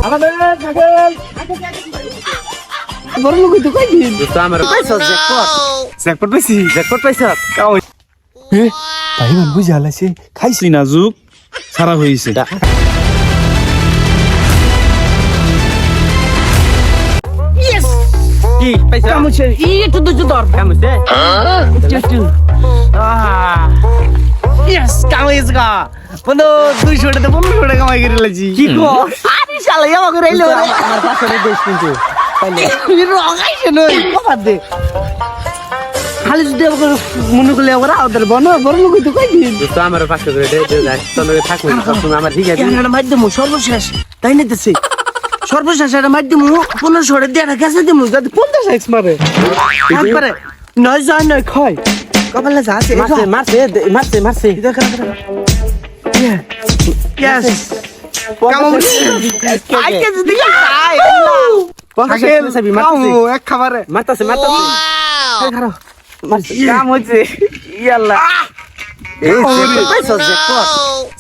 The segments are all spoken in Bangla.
আমাদের থাকেন বড় লোক তো কই দিন তো আমার পয়সা জ্যাকপট পাইছি জ্যাকপট পাইছা কাও হে তাই মান বুঝা লাইছে খাইছি না যুগ সারা হইছে কি পয়সা কামছে ই একটু দুজো দর কামছে একটু ইয়েস কামাইছ গা বন্ধু 200 টাকা 1500 টাকা কামাই করে লাইছি কি গো আরে শালা ইয়া করে আইলো আমার পাশে দেশ কিন্তু রে রগাইছে নই কবার দে খালি যদি আমাকে মনে করলে ওরা ওদের বড় লোক তো কই দিন তো আমার পাশে করে দে যাই তোরে থাকবে তুমি আমার ঠিক আছে কেন মাধ্যম সর্বশেষ তাই নিতেছে সর্বশেষ এটা মাধ্যম 1500 টাকা দিয়ে গেছে দিমু যদি 50 এক্স মারে একবারে নয় যায় নয় খয় কপালে যা আছে মারছে দেখ ইয়েস আইকে যদি খাই এক খাবারে মারতাছে খারো কাম হচ্ছে ইয়াল্লা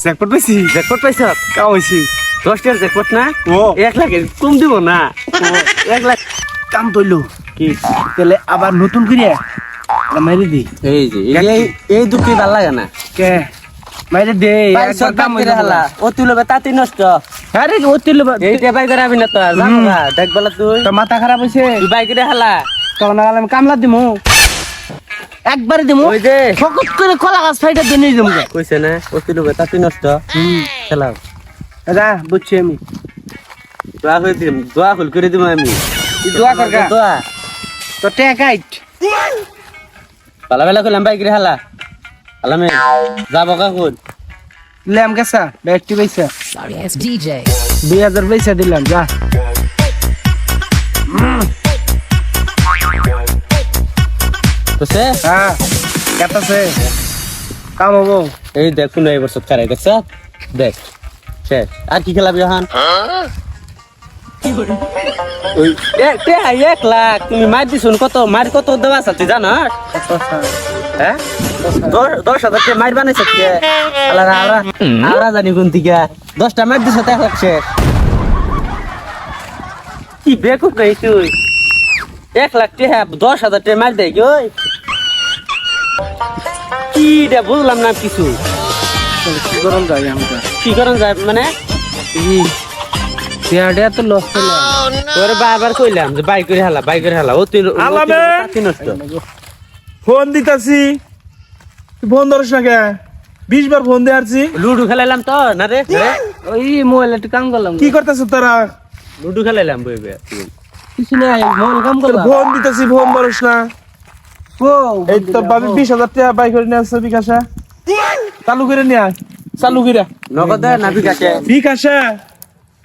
জ্যাকপট পাইছি জ্যাকপট পাইছা কাও হইছি 10 টাকার জ্যাকপট না ও 1 লাখ কম দিব না 1 লাখ কাম তৈলো কি তাহলে আবার নতুন করে মাইরে দি এই যে এই দুটি ভাল লাগে না কে মাইরে দে একবার কাম করে হালা ও তুলবে তাতি নষ্ট আরে ও তিল এইটা বাই করে আবি না তো জানো না দেখবলা তুই তো মাথা খারাপ হইছে তুই বাই করে হালা তখন আমি কামলা দিমু একবারে দিমু ওই যে ফকত করে কলা গাছ ফাইটা দিয়ে নিয়ে দিমু কইছে না ও তুলবে তাতি নষ্ট খেলাও দাদা বুঝছি আমি দোয়া করে দিম দোয়া ফুল করে দিম আমি তুই দোয়া কর গা দোয়া তো টেকাইট পালা বেলা কইলাম বাই করে হালা হালামে যাব কাকুন লেম গেছা ব্যাটটি পয়সা Sorry ass DJ. 2000 পয়সা দিলাম যা তো সে হ্যাঁ কেটাছে কাম হবো এই দেখুন এই বছর কারে দেখছ দেখ শেষ আর কি খেলাবি এখন ওই তে 1 লাখ তুমি মার দিছুন কত মার কত দেওয়া আছে তুই জানা হ্যাঁ 10,000 টাকা মার বানাইছে কে আলারা আলারা জানি কোন দিকে 10টা মার দিছ 1 লাখ শেষ কি বেকুব নাই তুই 1 লাখ টাকা 10,000 টাকা মার দেয় ওই কি রে বুঝলাম না কিছু কি করম যাই আমরা কি করেন যায় মানে পেয়াড়ে তো লস পেলাম তোরে বারবার কইলাম যে বাইক করে হালা ও তুই নষ্ট ফোন দিতাছি ফোন ধরস না কে 20 বার ফোন দিয়ে আসছি লুডু খেলাইলাম তো না রে ওই মোবাইল একটু কাম করলাম কি করতেছ তারা লুডু খেলাইলাম বইবে কিছু নাই মোবাইল কাম করলাম ফোন দিতাছি ফোন ধরস না ও এই তোর বাবি 20,000 টাকা বাই করে নিয়ে আসছে বিকাশে চালু করে নিয়ে আয় চালু করে নগদ না বিকাশে বিকাশে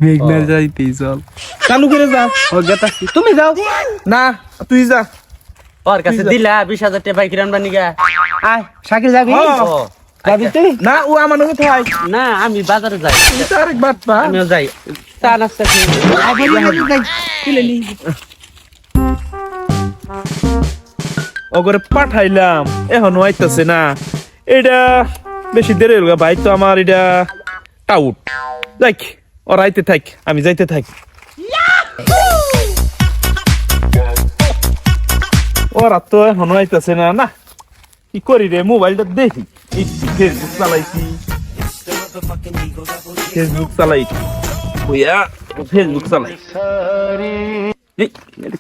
মেঘনার যাইতে চল চালু করে যা ও গেতাছি তুমি যাও না তুই যা ওর কাছে দিলা 20,000 টাকা বাইক রানবা নিগা আয় শাকিল যাবি ও, যাবি তুই না ও আমার নাকি থাই না আমি বাজারে যাই তুই আরেক বাত পা আমিও যাই চা নাস্তা ওগরে পাঠাইলাম এখনো আইতাছে না এটা বেশি দেরি হল ভাই তো আমার এটা টাউট দেখ ওর আইতে থাক আমি যাইতে থাক ওরা তো এখনো আইতাছে না না কি করি রে মোবাইলটা দেখি ফেসবুক চালাইছি ফেসবুক চালাই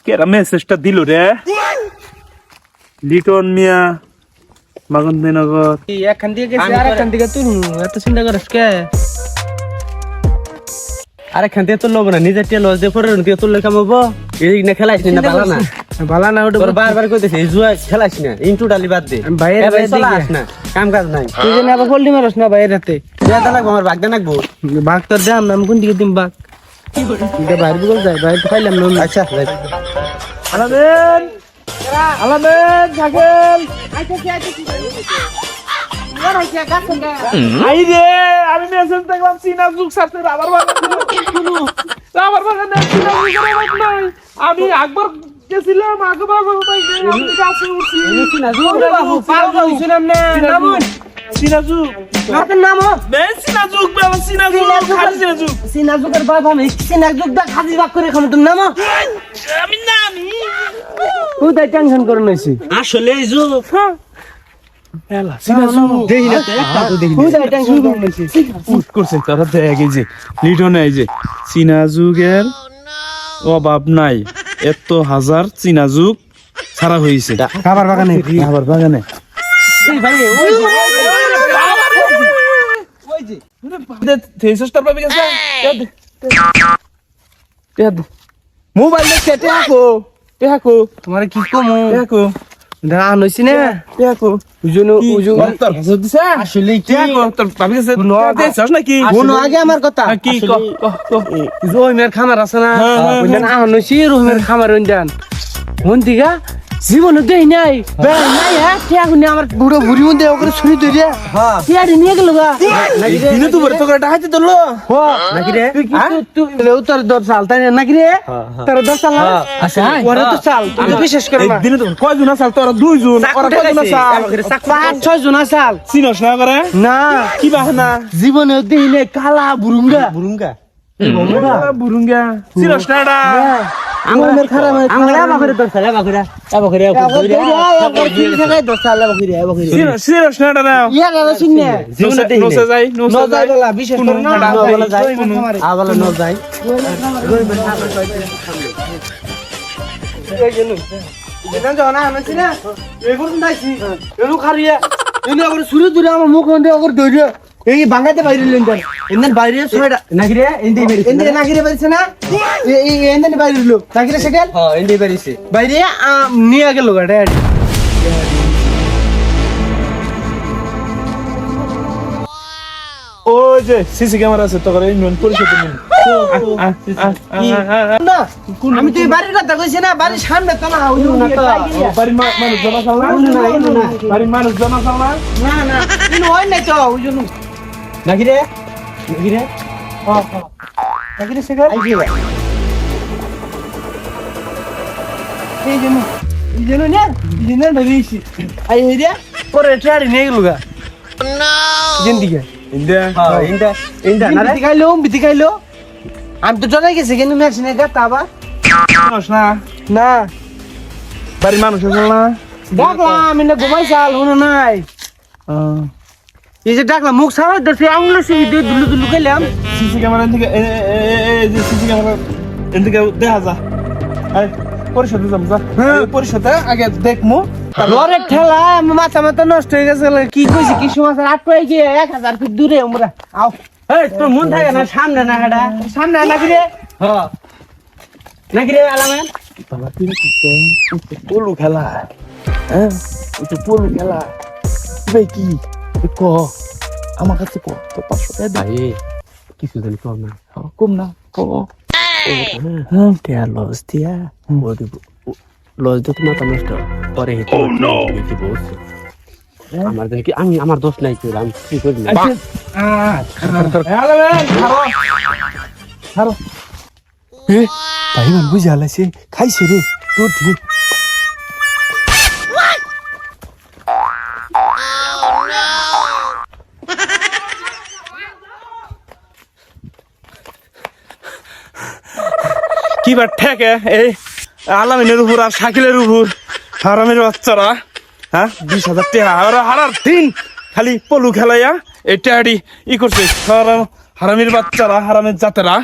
কেরা মেসেজটা দিল রে লিটন মিয়া মাগন্দনগর এখান থেকে গেছি আর এখান থেকে তুই এত চিন্তা করিস কে আরে খান দিয়ে তুললো না নিজের টিয়া লস দিয়ে পরে দিয়ে তুললে কামাবো এই না খেলাইছ না ভালো না ভালো না ওটা তোর বারবার কইতেছে এই জুয়া খেলাইছ না ইনটু ডালি বাদ দে বাইরে এবার বাইরে চলা দিকে। আস না কাম কাজ নাই তুই যেন আবার গোল্ডি মারস না বাইরে রাতে দেয়া লাগবো আমার ভাগ দে নাকবো বাঘ তোর দাম আমি কোন দিকে দিম বাঘ এটা বাইরে বল যায় বাইরে তো খাইলাম না আচ্ছা আলামেন আলামেন থাকেন আই রে আমি মেসেজ দেখলাম চীনা যুগ সাথে রাবার বাগান নাই আমি একবার গেছিলাম আগবার ভাই আমি গাছে উঠছি পাগল হইছিলাম না নামুন সিনাজুক আপনার নাম বে সিনাজুক বাবা সিনাজুক খালি সিনাজুক সিনাজুকের বাপ আমি সিনাজুক দা খাজি বাক করে খাম তুমি নাম আমি নামি কোথায় টেনশন করে নইছি আসলে এই যুগ এলা সিনাজুক দেখি না একটা তো দেখি কোথায় টেনশন করে নইছি উঠ করছে তারা দেখ এই যে লিটনে এই যে সিনাজুকের অভাব নাই এত হাজার সিনাজুক ছাড়া হয়েছে খাবার বাগানে আবার বাগানে এই ভাই ওই যে থেসস্টার পাবি গেছে মোবাইল দেখে টেহাকো তোমার কি কমু টেহাকো দা নইছি না টেহাকো উজুন উজুন তোর ভাষা দিছে আসলে কি টেহাকো তোর পাবি গেছে দেছস নাকি শুনো আগে আমার কথা কি ক রহিমের খামার আছে না হ্যাঁ, হ্যাঁ, ওইখানে আনছি রহিমের খামার ওইখান মন দিগা জীবনে দেই নাই বেড়া নাই হ্যাঁ কে আগুনে আমার বুড়ো বুড়ি মধ্যে ওকে শুনি তুই রে হ্যাঁ কে নিয়ে গেল গা দিনে তো বড় তো এটা হাতে ধরলো হো নাকি রে তুই উত্তর দর সাল তাই নাকি রে তোর 10 সাল আচ্ছা ওরে তো সাল তুই বিশেষ করে না দিনে তো কয়জন আছে তোরা দুইজন ওরা কয়জন আছে 5-6 জন সাল চিনস না করে না কি বাহানা জীবনে দেই নাই কালা বুরুঙ্গা বুরুঙ্গা চিনস না এটা আমার খারাপ আমরা বাকরে দর সালা বাকরে বাকরে চিনস না এটা না ইয়া দাদা শুনে নোসে যাই নোসে যাই বলা বিশেষ করে না বলা যায় আবালা ন যাই এই জন্য এখান যখন আনছি না এই পর্যন্ত আইছি এনু খারিয়া এনু আবার শুরু দূরে আমার মুখ মধ্যে আবার ধরে এই বাঙ্গাতে বাইরে লেন এন্দেন বাইরে ছয়টা নাকি রে এন্ডি বেরি এন্দেন নাগিরে বাইছে না এই এন্দেন বাইরে লো নাগিরে সেকেল হ্যাঁ এন্ডি বেরিছে বাইরে নিয়ে গেল গাড়ি ও যে সিসি ক্যামেরা আছে তো করে ইউনিয়ন পরিষদ নিন না আমি তো এই বাড়ির কথা কইছি না বাড়ির সামনে তো না ওই না তো বাড়ির মানুষ জমা খাও না বাড়ির মানুষ জমা খাও না না না ইনো হয় না তো ওই জন্য নাকি রে নাকি রে নাগিরে সেকেল এই জন্য না দিনে বেরিয়েছি আই হেরিয়া পরে ট্রাড়ি নিয়ে গেল গা জিন্দিগি ইন্ডিয়া হ্যাঁ ইন্ডা ইন্ডা না রে বিতি খাইলো আমি তো চলে গেছি কিন্তু মেশিনে গাতা আবার মানুষ না না বাড়ির মানুষ আছে না ডাকলাম আমি না ঘুমাই চাল শুনো নাই এই যে ডাকলাম মুখ সারা দশে আঙুল দুলু দুলু খেলাম সিসি ক্যামেরা থেকে এই যে সিসি ক্যামেরা এদিকে দেখা যা আরে পরিষদে যাম যা পরিষদে আগে দেখমু লরের ঠেলা আমার মাথা মাথা নষ্ট হয়ে গেছে কি কইছি কি সময় আটকাই গিয়ে 1000 ফিট দূরে আমরা আও এই তোর মন থাকে না সামনে না হাডা সামনে নাকি রে হ্যাঁ নাকি রে আলামেন বাবা তুই পোলো খেলা হ্যাঁ এটা পোলো খেলা ভাই কি ক আমার কাছে ক তো 500 টাকা দে ভাই কিছু দিন কম না কম না ক হ্যাঁ টিয়া লস দিয়া লস দিতে মাথা নষ্ট পরে হেঁটে কি বলছে আমার দেখি আমি আমার দোষ নাই তো আমি কি করি না ভাই মান বুঝা লাইছে খাইছে রে তোর ঠিক কি বার ঠেকে এই আলামিনের উপর আর শাকিলের উপর হারামের বাচ্চারা হ্যাঁ 20,000 টাকা হারার দিন খালি পলু খেলাইয়া এই টাড়ি ই করছে হারামের বাচ্চারা হারামের জাতেরা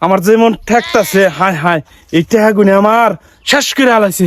আমার যেমন ঠেকতাছে হায় হায় এই টাকা গুনে আমার শেষ করে আলাইছে